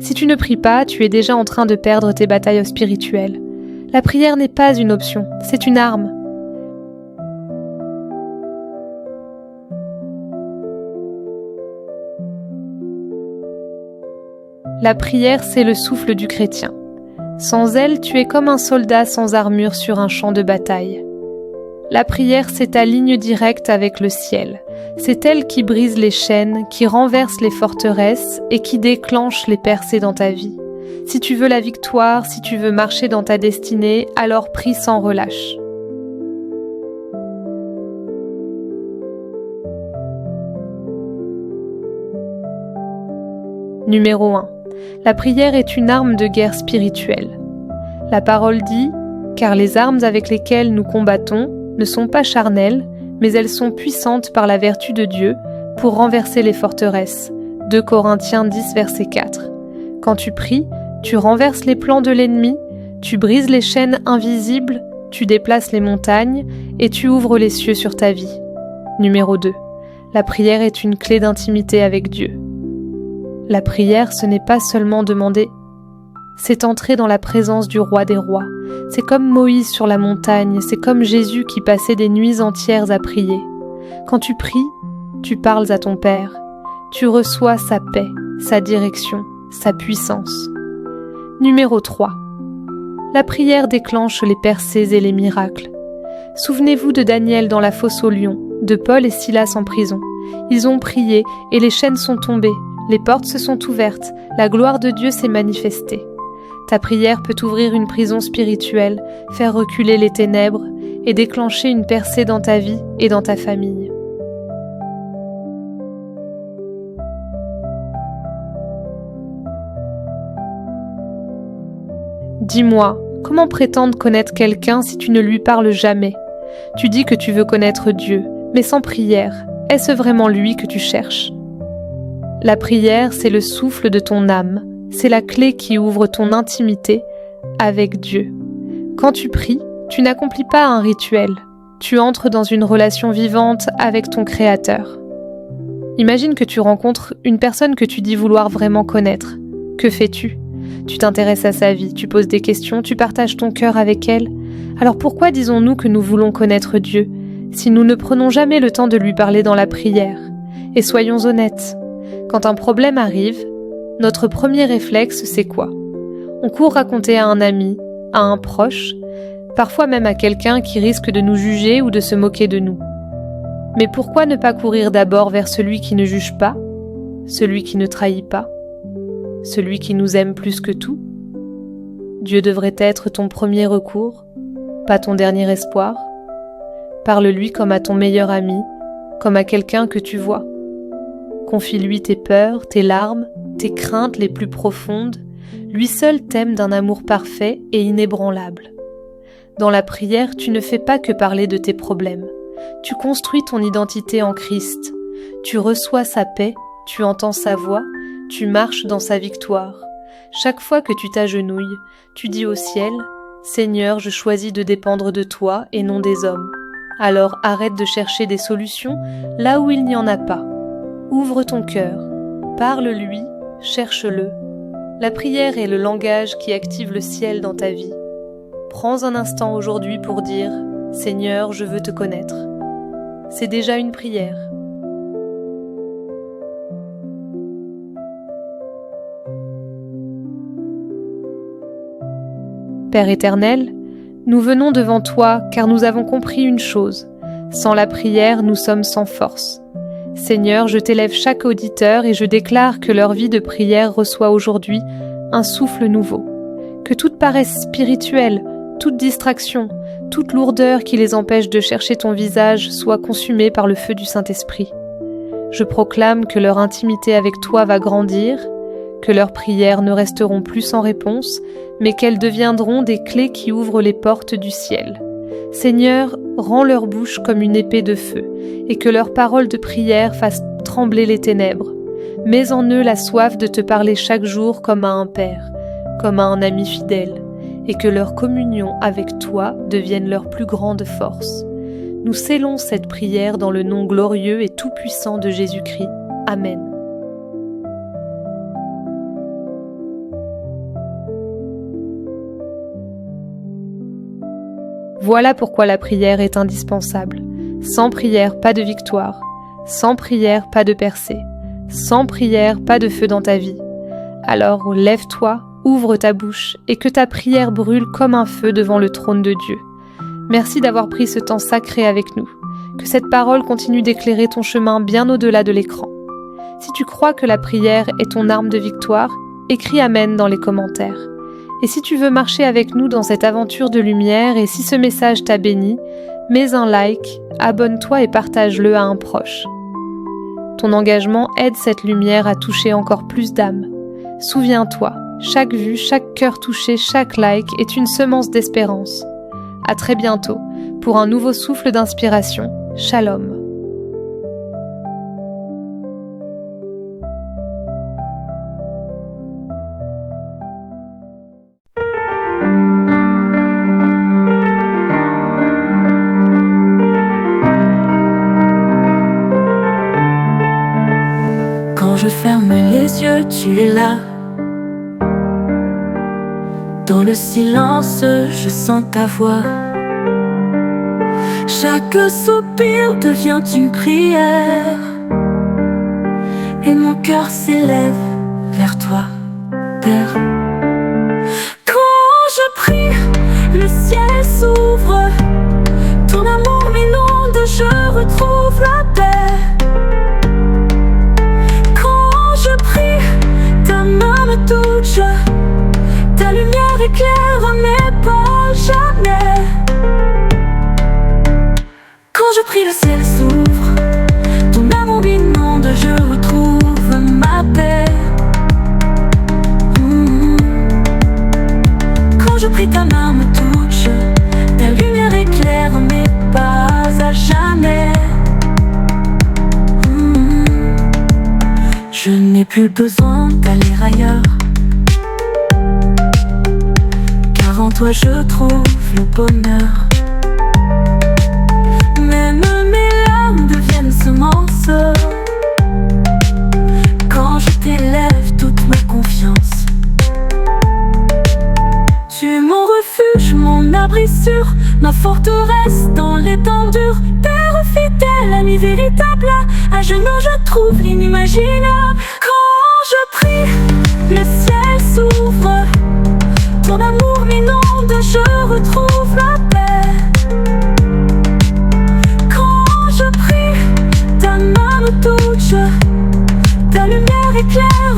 Si tu ne pries pas, tu es déjà en train de perdre tes batailles spirituelles. La prière n'est pas une option, c'est une arme. La prière, c'est le souffle du chrétien. Sans elle, tu es comme un soldat sans armure sur un champ de bataille. La prière, c'est ta ligne directe avec le ciel. C'est elle qui brise les chaînes, qui renverse les forteresses et qui déclenche les percées dans ta vie. Si tu veux la victoire, si tu veux marcher dans ta destinée, alors prie sans relâche. Numéro 1. La prière est une arme de guerre spirituelle. La parole dit « Car les armes avec lesquelles nous combattons ne sont pas charnelles, mais elles sont puissantes par la vertu de Dieu pour renverser les forteresses. » 2 Corinthiens 10, verset 4. Quand tu pries, tu renverses les plans de l'ennemi, tu brises les chaînes invisibles, tu déplaces les montagnes et tu ouvres les cieux sur ta vie. Numéro 2. La prière est une clé d'intimité avec Dieu. La prière, ce n'est pas seulement demander, c'est entrer dans la présence du roi des rois. C'est comme Moïse sur la montagne, c'est comme Jésus qui passait des nuits entières à prier. Quand tu pries, tu parles à ton Père. Tu reçois sa paix, sa direction, sa puissance. Numéro 3. La prière déclenche les percées et les miracles. Souvenez-vous de Daniel dans la fosse aux lions, de Paul et Silas en prison. Ils ont prié et les chaînes sont tombées, les portes se sont ouvertes, la gloire de Dieu s'est manifestée. Ta prière peut ouvrir une prison spirituelle, faire reculer les ténèbres et déclencher une percée dans ta vie et dans ta famille. Dis-moi, comment prétendre connaître quelqu'un si tu ne lui parles jamais ? Tu dis que tu veux connaître Dieu, mais sans prière, est-ce vraiment lui que tu cherches ? La prière, c'est le souffle de ton âme, c'est la clé qui ouvre ton intimité avec Dieu. Quand tu pries, tu n'accomplis pas un rituel, tu entres dans une relation vivante avec ton Créateur. Imagine que tu rencontres une personne que tu dis vouloir vraiment connaître. Que fais-tu ? Tu t'intéresses à sa vie, tu poses des questions, tu partages ton cœur avec elle. Alors pourquoi disons-nous que nous voulons connaître Dieu, si nous ne prenons jamais le temps de lui parler dans la prière ? Et soyons honnêtes, quand un problème arrive, notre premier réflexe, c'est quoi ? On court raconter à un ami, à un proche, parfois même à quelqu'un qui risque de nous juger ou de se moquer de nous. Mais pourquoi ne pas courir d'abord vers celui qui ne juge pas, celui qui ne trahit pas, celui qui nous aime plus que tout ? Dieu devrait être ton premier recours, pas ton dernier espoir. Parle-lui comme à ton meilleur ami, comme à quelqu'un que tu vois. Confie-lui tes peurs, tes larmes, tes craintes les plus profondes. Lui seul t'aime d'un amour parfait et inébranlable. Dans la prière, tu ne fais pas que parler de tes problèmes. Tu construis ton identité en Christ. Tu reçois sa paix, tu entends sa voix, tu marches dans sa victoire. Chaque fois que tu t'agenouilles, tu dis au ciel « Seigneur, je choisis de dépendre de toi et non des hommes. » Alors arrête de chercher des solutions là où il n'y en a pas. Ouvre ton cœur, parle-lui, cherche-le. La prière est le langage qui active le ciel dans ta vie. Prends un instant aujourd'hui pour dire « Seigneur, je veux te connaître ». C'est déjà une prière. Père éternel, nous venons devant toi car nous avons compris une chose. Sans la prière, nous sommes sans force. Seigneur, je t'élève chaque auditeur et je déclare que leur vie de prière reçoit aujourd'hui un souffle nouveau. Que toute paresse spirituelle, toute distraction, toute lourdeur qui les empêche de chercher ton visage soit consumée par le feu du Saint-Esprit. Je proclame que leur intimité avec toi va grandir, que leurs prières ne resteront plus sans réponse, mais qu'elles deviendront des clés qui ouvrent les portes du ciel. Seigneur, rends leur bouche comme une épée de feu, et que leurs paroles de prière fassent trembler les ténèbres. Mets en eux la soif de te parler chaque jour comme à un père, comme à un ami fidèle, et que leur communion avec toi devienne leur plus grande force. Nous scellons cette prière dans le nom glorieux et tout-puissant de Jésus-Christ. Amen. Voilà pourquoi la prière est indispensable. Sans prière, pas de victoire. Sans prière, pas de percée. Sans prière, pas de feu dans ta vie. Alors lève-toi, ouvre ta bouche et que ta prière brûle comme un feu devant le trône de Dieu. Merci d'avoir pris ce temps sacré avec nous. Que cette parole continue d'éclairer ton chemin bien au-delà de l'écran. Si tu crois que la prière est ton arme de victoire, écris Amen dans les commentaires. Et si tu veux marcher avec nous dans cette aventure de lumière et si ce message t'a béni, mets un like, abonne-toi et partage-le à un proche. Ton engagement aide cette lumière à toucher encore plus d'âmes. Souviens-toi, chaque vue, chaque cœur touché, chaque like est une semence d'espérance. À très bientôt pour un nouveau souffle d'inspiration. Shalom. Quand je ferme les yeux, tu es là. Dans le silence, je sens ta voix. Chaque soupir devient une prière et mon cœur s'élève vers toi, Père. Quand je prie, le ciel s'ouvre. Ton amour m'inonde, je retrouve la paix. Quand je prie, ta main me touche. Ta lumière éclaire mes pas jamais. Quand je prie, le ciel s'ouvre. Ton amour m'inonde, je retrouve ma paix. Quand je prie, ta main me touche. Ta lumière éclaire mes pas à jamais. Je n'ai plus besoin d'aller ailleurs, car en toi je trouve le bonheur. Même mes larmes deviennent semences quand je t'élève toute ma confiance. Tu es mon refuge, mon abri sûr, ma forteresse dans les temps durs. Père fidèle, ami véritable, à genoux je trouve l'inimaginable. Quand je prie, le ciel s'ouvre. Ton amour m'inonde, je retrouve la paix. Quand je prie, ta main me touche. Ta lumière éclaire